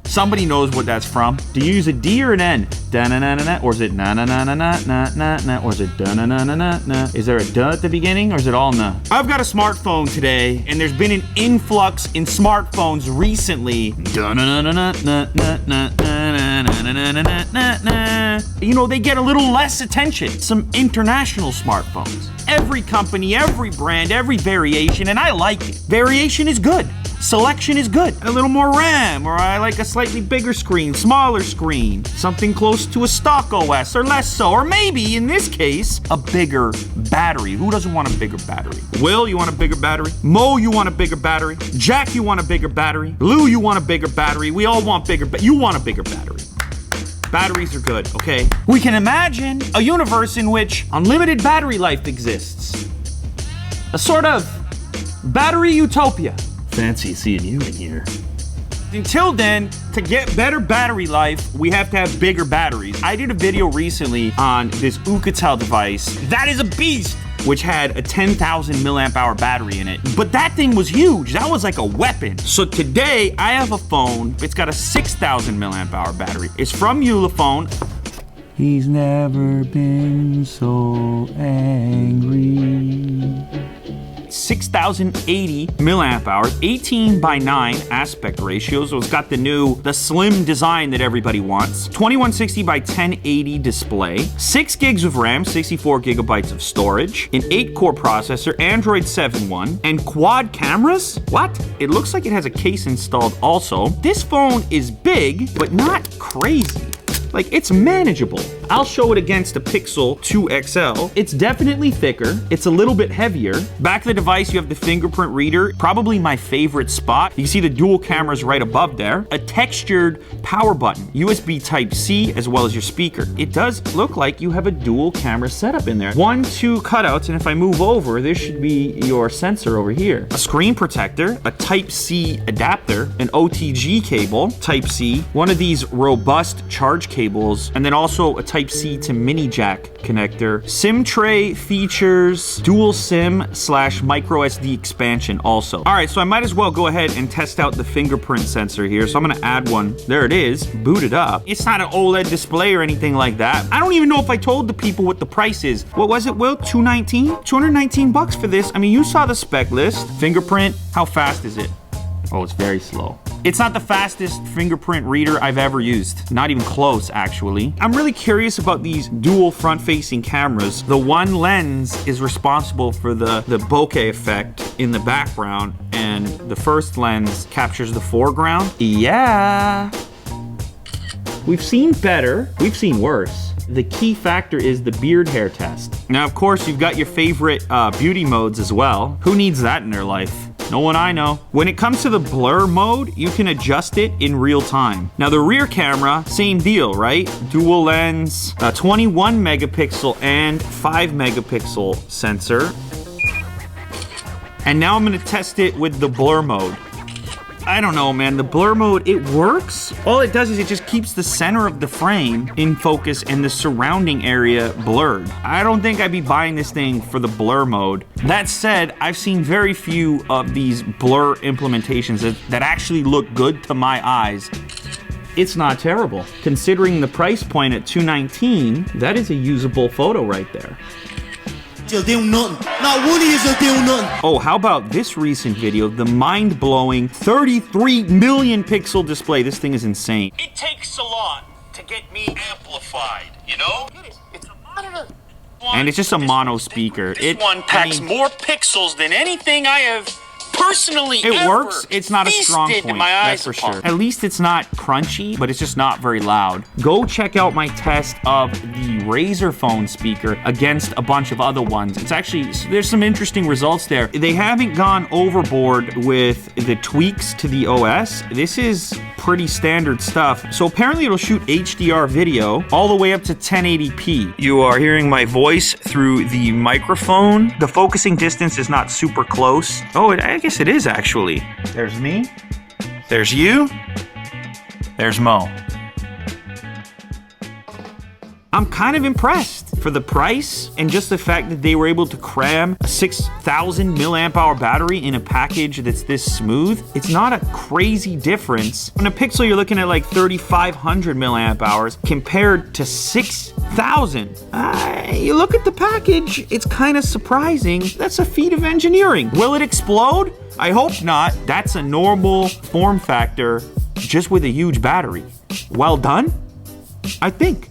Somebody knows what that's from. Do you use a D or an N? Da-na-na-na-na, or is it na-na-na-na-na-na-na-na, or is it da-na-na-na-na-na? Is there a duh at the beginning, or is it all na? I've got a smartphone today, and there's been an influx in smartphones recently. Da-na-na-na-na-na-na-na-na-na-na-na-na. You know, they get a little less attention. Some international smartphones. Every company, every brand, every variation, and I like it. Variation is good. Selection is good. A little more RAM, or I like a slightly bigger screen, smaller screen, something close to a stock OS, or less so, or maybe, in this case, a bigger battery. Who doesn't want a bigger battery? Will, you want a bigger battery? Mo, you want a bigger battery? Jack, you want a bigger battery? Lou, you want a bigger battery? We all want bigger, but you want a bigger battery. Batteries are good, okay? We can imagine a universe in which unlimited battery life exists. A sort of battery utopia. Fancy seeing you in here. Until then, to get better battery life, we have to have bigger batteries. I did a video recently on this Ulefone device. That is a beast, which had a 10,000 milliamp hour battery in it. But that thing was huge. That was like a weapon. So today, I have a phone. It's got a 6,000 milliamp hour battery. It's from Ulefone. He's never been so angry. 6,080 milliamp hours, 18:9 aspect ratio, so it's got the slim design that everybody wants. 2160 by 1080 display, 6 gigs of RAM, 64 gigabytes of storage, an 8-core processor, Android 7.1, and quad cameras? What? It looks like it has a case installed also. This phone is big, but not crazy. Like, it's manageable. I'll show it against a Pixel 2 XL. It's definitely thicker. It's a little bit heavier. Back of the device, you have the fingerprint reader, probably my favorite spot. You can see the dual cameras right above there. A textured power button, USB Type-C, as well as your speaker. It does look like you have a dual camera setup in there. 1, 2 cutouts, and if I move over, this should be your sensor over here. A screen protector, a Type-C adapter, an OTG cable, Type-C, one of these robust charge cables, and then also a Type-C to mini jack connector. SIM tray features dual SIM / micro SD expansion also. All right, so I might as well go ahead and test out the fingerprint sensor here. So I'm gonna add one. There it is, boot it up. It's not an OLED display or anything like that. I don't even know if I told the people what the price is. What was it, Will? $219? 219 bucks for this. I mean, you saw the spec list. Fingerprint, how fast is it? Oh, it's very slow. It's not the fastest fingerprint reader I've ever used. Not even close, actually. I'm really curious about these dual front-facing cameras. The one lens is responsible for the bokeh effect in the background, and the first lens captures the foreground. Yeah. We've seen better. We've seen worse. The key factor is the beard hair test. Now, of course, you've got your favorite beauty modes as well. Who needs that in their life? No one I know. When it comes to the blur mode, you can adjust it in real time. Now the rear camera, same deal, right? Dual lens, 21 megapixel and 5 megapixel sensor. And now I'm gonna test it with the blur mode. I don't know, man. The blur mode, it works. All it does is it just keeps the center of the frame in focus and the surrounding area blurred. I don't think I'd be buying this thing for the blur mode. That said, I've seen very few of these blur implementations that actually look good to my eyes. It's not terrible. Considering the price point at $219, that is a usable photo right there. Oh, how about this recent video, the mind-blowing 33 million pixel display. This thing is insane. It takes a lot to get me amplified, you know? It's a monitor. And it's just a mono speaker. This one packs more pixels than anything I have personally it works. It's not a strong point, that's for sure. At least it's not crunchy, but it's just not very loud. Go check out my test of the Razer phone speaker against a bunch of other ones. It's actually, there's some interesting results there. They haven't gone overboard with the tweaks to the OS. This is pretty standard stuff. So apparently it'll shoot HDR video all the way up to 1080p. You are hearing my voice through the microphone. The focusing distance is not super close. Oh, I guess it is actually. There's me. There's you. There's Mo. I'm kind of impressed. For the price and just the fact that they were able to cram a 6,000 milliamp hour battery in a package that's this smooth, it's not a crazy difference. On a Pixel, you're looking at like 3,500 milliamp hours compared to 6,000. You look at the package, it's kind of surprising. That's a feat of engineering. Will it explode? I hope not. That's a normal form factor, just with a huge battery. Well done, I think.